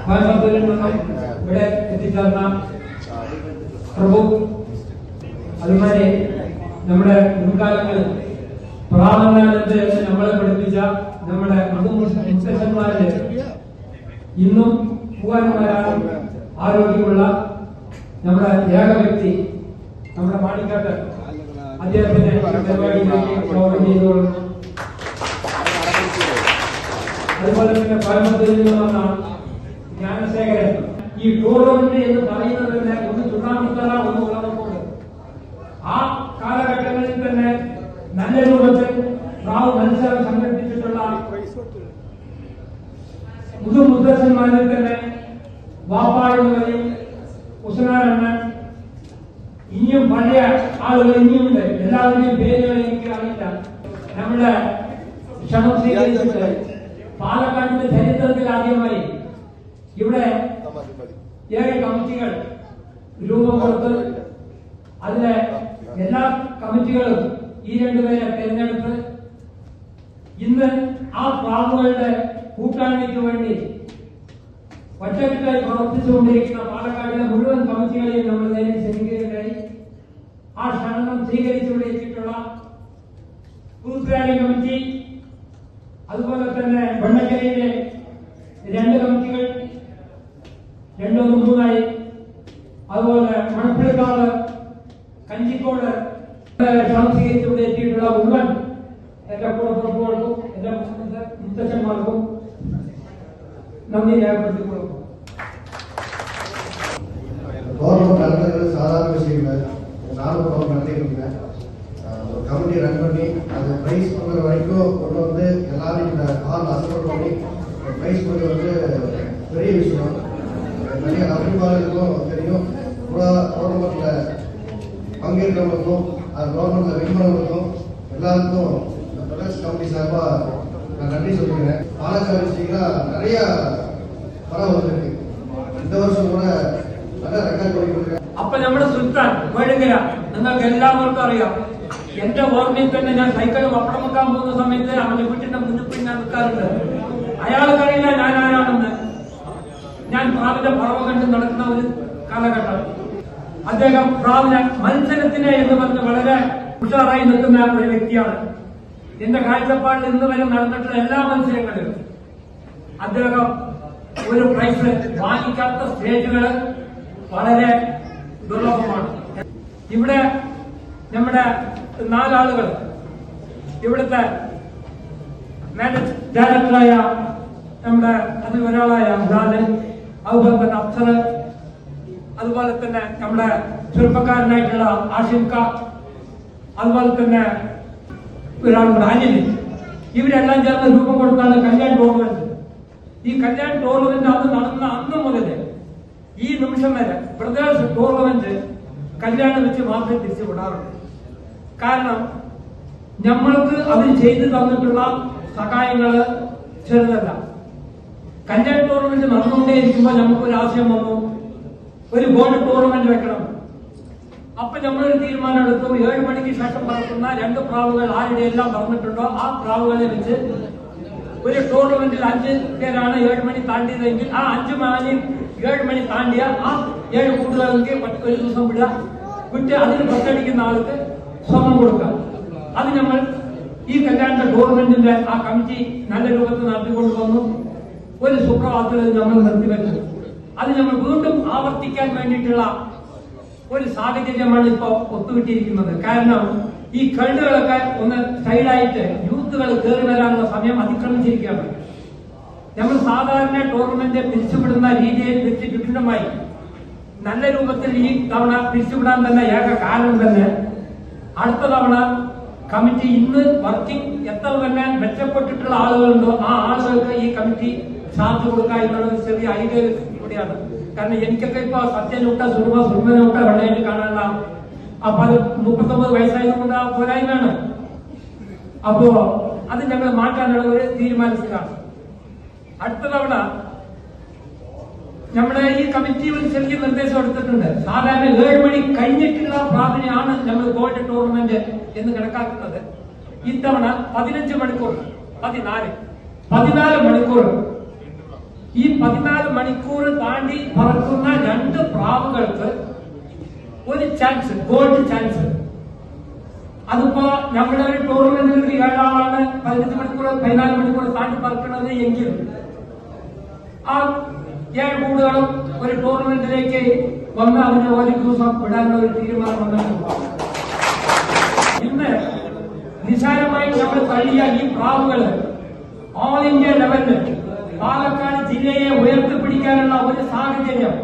കോയമ്പത്തൂരിൽ നിന്നും ഇവിടെ എത്തിച്ചേർന്ന പ്രഭു, അതുമാതിരി നമ്മുടെ മുൻകാലങ്ങളിൽ പ്രാണനാനന്ദ നമ്മളെ പഠിപ്പിച്ച നമ്മുടെ മുത്തശ്ശന്മാരില് ഇന്നും പൂവാന്മാരാണ് ആരോഗ്യമുള്ള നമ്മുടെ ഏക വ്യക്തി നമ്മുടെ മാണിക്കാട്ട് അദ്ദേഹത്തിന്റെ പരിപാടിയിലേക്ക് സ്വാഗതം ചെയ്തുകൊള്ളുന്നു. അതുപോലെ തന്നെ കോയമ്പത്തൂരിൽ നിന്നാണ് ജ്ഞാനശേഖരൻ. ഈ ടൂർണമെന്റ് എന്ന് പറയുന്നത് തന്നെ ഒന്ന് ചുണ്ണാമ്പുത്തറ, ഒന്ന് ഉളവക്കോട്. ആ കാലഘട്ടങ്ങളിൽ തന്നെ നല്ല രൂപത്തിൽ പ്രാവ് മത്സരം സംഘടിപ്പിച്ചിട്ടുള്ള മുതൽമുത്തച്ഛന്മാരിൽ തന്നെ വാപ്പായെന്ന് പറയും, ഉസനാരണ്ണൻ, ഇനിയും പഴയ ആളുകൾ ഇനിയുണ്ട്. എല്ലാവരുടെയും പേരുകൾ എനിക്ക് അറിയില്ല. നമ്മുടെ ക്ഷണം സ്വീകരിച്ചിട്ട് പാലക്കാടിന്റെ ചരിത്രത്തിൽ ആദ്യമായി ഇവിടെ 7 കമ്മിറ്റികൾ രൂപം കൊടുത്ത് അതിലെ എല്ലാ കമ്മിറ്റികളും ഈ 2 പേരെ തിരഞ്ഞെടുത്ത് ഇന്ന് ആ പ്രാവുകളുടെ കൂട്ടായ്മയ്ക്ക് വേണ്ടി ഒറ്റക്കെട്ടായി പ്രവർത്തിച്ചുകൊണ്ടിരിക്കുന്ന പാലക്കാടിലെ മുഴുവൻ കമ്മിറ്റികളെയും നമ്മൾ നേരിൽ ക്ഷണിക്കുകയുണ്ടായി. ആ ക്ഷണം സ്വീകരിച്ചുകൊണ്ട് എത്തിയിട്ടുള്ള തൂത്തുരാണി കമ്മിറ്റി, അതുപോലെ തന്നെ വെണ്ണക്കരയിലെ 2 കമ്മിറ്റികൾ, 2-3 അതുപോലെ മണപ്പുള്ളിക്കാവ്, കഞ്ചിക്കോട് ക്ഷണം സ്വീകരിച്ചുകൊണ്ട് എത്തിയിട്ടുള്ള മുഴുവൻ എന്റെ കൂടപ്പുറപ്പുകൾക്കും എന്റെ മുത്തച്ഛന്മാർക്കും നന്ദി രേഖപ്പെടുത്തിക്കൊള്ളും. கவர்மெண்ட் நடத்துறது சாதாரண விஷயம் இல்லை. நானும் கவர்மெண்ட் நடத்திருக்கேன். ஒரு கமிட்டி ரன் பண்ணி அது ப்ரைஸ் பண்ணுற வரைக்கும் கொண்டு வந்து எல்லாரும் இந்த ஹால் அசம்பிள் பண்ணி ப்ரைஸ் பண்ணி வந்து பெரிய விஷயம். நிறைய அறிவாளர்களுக்கும் தெரியும். கவர்மெண்ட்டில் பங்கேற்கிறவங்களுக்கும் அது கவர்மெண்ட்டில் வின் பண்ணவங்களுக்கும் எல்லாருக்கும் இந்த பிரதேஷ் கமிட்டி சார்பாக நான் நன்றி சொல்லிக்கிறேன். பாலக்காடு டிஸ்ட்ரிக்டில் நிறைய படம் வந்திருக்கு. இந்த வருஷம் கூட നല്ല റെക്കോർഡ് കൊടുത്തിട്ടുണ്ട്. അപ്പൊ നമ്മുടെ സുൽത്താൻ വേഴുകര നിങ്ങൾക്ക് എല്ലാവർക്കും അറിയാം. എന്റെ ഓർമ്മയിൽ തന്നെ ഞാൻ സൈക്കിൾ പപ്പടം വെക്കാൻ പോകുന്ന സമയത്ത് അവന്റെ വീട്ടിന്റെ മുന്നിൽ ഞാൻ നിൽക്കാറുണ്ട്. അയാൾ കഴിയില്ല ഞാൻ ആരാണെന്ന്. ഞാൻ പ്രാവിന്റെ പറവ് കണ്ട് നടക്കുന്ന ഒരു കാലഘട്ടം. അദ്ദേഹം പ്രാവിനെ മത്സരത്തിന് എന്ന് പറഞ്ഞ് വളരെ ഉഷാറായി നിൽക്കുന്ന ഒരു വ്യക്തിയാണ്. എന്റെ കാഴ്ചപ്പാടിൽ ഇന്ന് വരെ നടന്നിട്ടുള്ള എല്ലാ മത്സരങ്ങളിലും അദ്ദേഹം ഒരു പ്രൈസ് വാങ്ങിക്കാത്ത സ്റ്റേജുകള് വളരെ ദുർലഭമാണ്. ഇവിടെ നമ്മുടെ 4 ആളുകൾ, ഇവിടുത്തെ മാനേജ് ഡയറക്ടറായ നമ്മുടെ അതിൽ ഒരാളായ അബ്ദാലൻ, അതുപോലെ തന്നെ അഫ്സർ, അതുപോലെ തന്നെ നമ്മുടെ ചെറുപ്പക്കാരനായിട്ടുള്ള ആഷിംക, അതുപോലെ തന്നെ ഒരാളുടെ അനിൽ, ഇവരെല്ലാം ചേർന്ന് രൂപം കൊടുത്താണ് കല്യാൺ ടൂർണമെന്റ്. ഈ കല്യാൺ ടൂർണമെന്റ് അന്ന് നടന്ന അന്ന് മുതൽ ഈ നിമിഷം വരെ പ്രദേശ് ടൂർണമെന്റ് കല്യാണം വെച്ച് മാത്രമേ തിരിച്ചു വിടാറുള്ളൂ. കാരണം നമ്മൾക്ക് അത് ചെയ്തു തന്നിട്ടുള്ള സഹായങ്ങള് ചെറുതല്ല. കല്യാൺ ടൂർണമെന്റ് നടന്നുകൊണ്ടേയിരിക്കുമ്പോൾ നമുക്കൊരു ആശയം വന്നു, ഒരു ഗോൾഡ് ടൂർണമെന്റ് വെക്കണം. അപ്പൊ നമ്മളൊരു തീരുമാനം എടുത്തു. 7 മണിക്ക് ശേഷം പറക്കുന്ന 2 പ്രാവുകൾ ആരുടെ എല്ലാം പറഞ്ഞിട്ടുണ്ടോ ആ പ്രാവുകളെ വെച്ച് ഒരു ടൂർണമെന്റിൽ 5 പേരാണ് 7 മണി താണ്ടിയതെങ്കിൽ ആ 5 മാനിയും 7 മണി താണ്ടിയ ആ 7 കൂട്ടുകാർക്ക് ഒരു ദിവസം വിട്ട് അതിന് പത്തടിക്കുന്ന ആൾക്ക് സ്വർണം കൊടുക്കാം. അത് നമ്മൾ ഈ കല്യാണ ടൂർണമെന്റിന്റെ ആ കമ്മിറ്റി നല്ല രൂപത്തിൽ നടത്തിക്കൊണ്ടുവന്നു. ഒരു സുപ്രഭാതത്തിൽ നമ്മൾ നിർത്തിവെച്ചു. അത് നമ്മൾ വീണ്ടും ആവർത്തിക്കാൻ വേണ്ടിയിട്ടുള്ള ഒരു സാഹചര്യമാണ് ഇപ്പൊ ഒത്തുകിട്ടിയിരിക്കുന്നത്. കാരണം ഈ കള്ളുകളൊക്കെ ഒന്ന് സൈഡായിട്ട് യൂത്തുകൾ കയറി വരാനുള്ള സമയം അതിക്രമിച്ചിരിക്കുകയാണ്. നമ്മൾ സാധാരണ ടൂർണമെന്റ് പിരിച്ചുവിടുന്ന രീതിയിൽ വെച്ച് വിഭിന്നമായി നല്ല രൂപത്തിൽ ഈ തവണ പിരിച്ചുവിടാൻ തന്നെ ഏക കാരണം തന്നെ അടുത്ത തവണ കമ്മിറ്റി ഇന്ന് വർക്കിംഗ് എത്ര തന്നെ മെച്ചപ്പെട്ടിട്ടുള്ള ആളുകളുണ്ടോ ആ ആളുകൾക്ക് ഈ കമ്മിറ്റി ചാർജ് കൊടുക്കുക എന്നുള്ള ചെറിയ ഐഡിയ കൂടിയാണ്. കാരണം എനിക്കൊക്കെ ഇപ്പൊ സത്യനൂട്ട സുർമനൂട്ട വെള്ളയിൽ കാണാനുള്ള അപ്പൊ അത് 39 വയസ്സായതുകൊണ്ട് ആ പോരായ്മയാണ്. അപ്പോ അത് ഞങ്ങൾ മാറ്റാനുള്ള ഒരു തീരുമാനിച്ചതാണ്. അടുത്ത തവണ നമ്മുടെ ഈ കമ്മിറ്റി ഒരു ചെറിയ നിർദ്ദേശം എടുത്തിട്ടുണ്ട്. സാധാരണ 7 മണി കഴിഞ്ഞിട്ടുള്ള പ്രാർത്ഥനയാണ് നമ്മൾ ഗോൾഡ് ടൂർണമെന്റ് എന്ന് കണക്കാക്കുന്നത്. ഇത്തവണ 15 മണിക്കൂർ 14 14 മണിക്കൂർ. ഈ 14 മണിക്കൂർ താണ്ടി പറക്കുന്ന 2 പ്രാവുകൾക്ക് ഒരു ചാൻസ്, ഗോൾഡ് ചാൻസ്. അതിപ്പോ നമ്മുടെ ഒരു ടൂർണമെന്റിൽ 7 ആളാണ് 15 മണിക്കൂർ 14 മണിക്കൂർ താണ്ടി പറക്കുന്നത് എങ്കിൽ ആ 7 കൂടുകളും ഒരു ടൂർണമെന്റിലേക്ക് വന്ന് അതിന് ഒരു ദിവസം വിടാനുള്ള ഒരു തീരുമാനം വന്നിട്ടുണ്ട്. ഇന്ന് നിസാരമായി നമ്മൾ തള്ളിയ ഈ പ്രാവുകള് ഓൾ ഇന്ത്യ ലെവലിൽ പാലക്കാട് ജില്ലയെ ഉയർത്തിപ്പിടിക്കാനുള്ള ഒരു സാഹചര്യം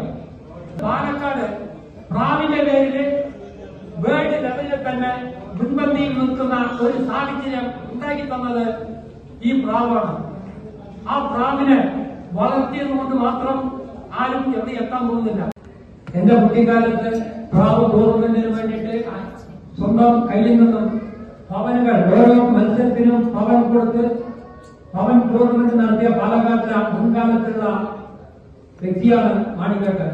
പാലക്കാട് പ്രാവിന്റെ പേരിൽ വേൾഡ് ലെവലിൽ തന്നെ മുൻപന്തിയിൽ നിൽക്കുന്ന ഒരു സാഹചര്യം ഉണ്ടാക്കി തന്നത് ഈ പ്രാവാണ്. ആ പ്രാവിനെ വളർത്തിയത് കൊണ്ട് മാത്രം ആരും എവിടെ എത്താൻ പോകുന്നില്ല. എന്റെ കുട്ടിക്കാലത്ത് പ്രാവ് ടൂർണമെന്റിന് വേണ്ടിയിട്ട് സ്വന്തം കയ്യിൽ നിന്നും ഭവനുകൾ ഓരോ മത്സരത്തിനും ഭവൻ കൊടുത്ത് ഭവൻ ടൂർണമെന്റ് നടത്തിയ പാലക്കാട്ടിലെ മുൻകാലത്തുള്ള വ്യക്തിയാണ് മാണിക്കട്ട്.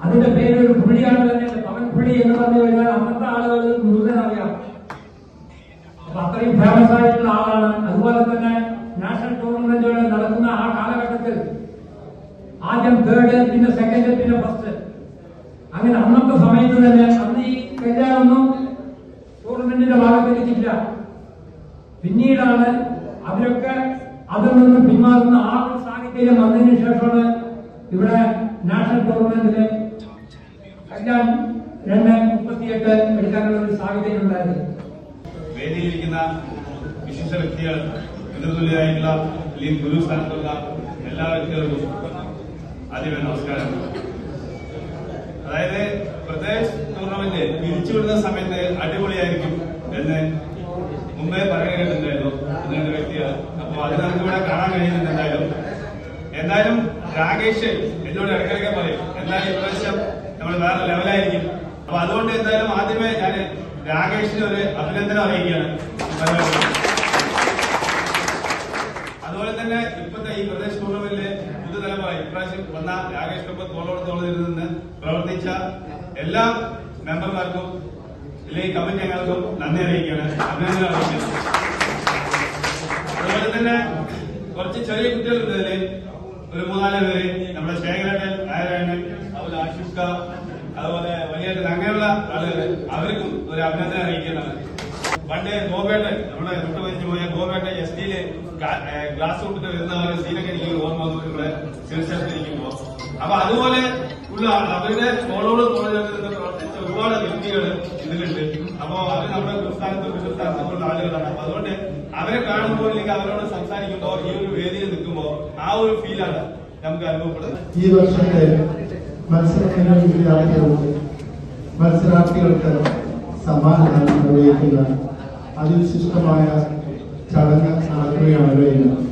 അതിന്റെ പേര് ഒരു പുള്ളിയാണ് തന്നെ പവൻ പുള്ളി എന്ന് പറഞ്ഞു കഴിഞ്ഞാൽ അന്നത്തെ ആളുകൾ മുഴുവൻ അറിയാം. അപ്പൊ അത്രയും ഫേമസ് ആയിട്ടുള്ള ആളാണ്. അതുപോലെ തന്നെ നാഷണൽ ടൂർണമെന്റുകൾ നടക്കുന്ന ആ കാലഘട്ടത്തിൽ ആദ്യം 3rd, പിന്നെ 2nd, പിന്നെ 1st, അങ്ങനെ അന്നത്തെ സമയത്ത് തന്നെ അന്ന് ഈ കല്യാണമൊന്നും ടൂർണമെന്റിന്റെ ഭാഗത്തേക്കില്ല. പിന്നീടാണ് അവരൊക്കെ അതിൽ നിന്ന് പിന്മാറുന്ന ആ ഒരു സാഹചര്യം വന്നതിന് ശേഷമാണ് ഇവിടെ നാഷണൽ ടൂർണമെന്റില് കല്യാൺ 238 എടുക്കാനുള്ള ഒരു സാഹചര്യം ഉണ്ടായത്. വേദിയിലിരിക്കുന്ന വിശിഷ്ട വ്യക്തികൾ, എതിർതുല്യരായിട്ടുള്ള അല്ലെങ്കിൽ ഗുരു സ്ഥാനത്തുള്ള എല്ലാ വ്യക്തികൾക്കും ആദ്യമേ നമസ്കാരം. അതായത് പ്രദേശ് ടൂർണമെന്റ് പിരിച്ചുവിടുന്ന സമയത്ത് അടിപൊളിയായിരിക്കും എന്ന് മുമ്പേ പറയുന്നുണ്ടായിരുന്നു രണ്ട് വ്യക്തികൾ. അപ്പൊ അത് നമുക്കിവിടെ കാണാൻ കഴിയുന്നുണ്ട്. എന്തായാലും രാകേഷ് എന്നോട് ഇടയ്ക്കിടയ്ക്ക് പറയും എന്തായാലും ഇപ്രാവശ്യം നമ്മൾ വേറെ ലെവലായിരിക്കും. അപ്പൊ അതുകൊണ്ട് എന്തായാലും ആദ്യമേ ഞാൻ രാകേഷിന് ഒരു അഭിനന്ദനം അറിയിക്കുകയാണ്. അതുപോലെ തന്നെ ഇപ്പോഴത്തെ ഈ പ്രദേശ് ടൂർണമെന്റിലെ പുതുതലമുറ ഇപ്രാവശ്യം വന്ന രാകേഷിനൊപ്പം തോളോട് നിന്ന് പ്രവർത്തിച്ച എല്ലാ മെമ്പർമാർക്കും അല്ലെങ്കിൽ കമ്മിറ്റി അംഗങ്ങൾക്കും നന്ദി അറിയിക്കുകയാണ്, അഭിനന്ദനം അറിയിക്കുകയാണ്. അതുപോലെ തന്നെ കുറച്ച് ചെറിയ കുട്ടികളുണ്ടതില് ഒരു 3-4 പേര് നമ്മുടെ ശേഖരൻ, നാരായണൻ, അതുപോലെ ആഷിഫ്ക, അതുപോലെ വലിയേട്ടൻ, അങ്ങനെയുള്ള ആളുകൾ, അവർക്കും ഒരു അഭിനന്ദനം അറിയിക്കുന്നതാണ്. പണ്ട് ഗോപേട്ടൻ, നമ്മുടെ തൊട്ട് മരിച്ചു പോയ ഗോപേട്ടൻ STയില് ഗ്ലാസ് കൊണ്ടിട്ട് വരുന്ന ഒരു സീനൊക്കെ എനിക്ക് ഓർമ്മ വന്നു ഇവിടെ ശീർഷത്തിരിക്കുമ്പോ. അപ്പൊ അതുപോലെ ഉള്ള അവരുടെ തോളോട് നിന്ന് പ്രവർത്തിച്ച ഒരുപാട് വ്യക്തികൾ ഇതിലുണ്ട്. അപ്പൊ അവർ നമ്മുടെ സംസ്ഥാനത്തുള്ള ആളുകളാണ്. അപ്പൊ അതുകൊണ്ട് അവരെ കാണുമ്പോൾ അല്ലെങ്കിൽ അവരോട് സംസാരിക്കുമ്പോൾ ഈ ഒരു വേദിയിൽ നിൽക്കുമ്പോൾ ആ ഒരു ഫീലാണ് നമുക്ക് അനുഭവപ്പെടുന്നത്. ഈ വർഷത്തെ മത്സരാർത്ഥികൾക്ക് സമ്മാനങ്ങൾ നിർവഹിക്കുന്ന അതിവിശിഷ്ടമായ ചടങ്ങ് നടക്കുകയാണ് കഴിയുന്നത്.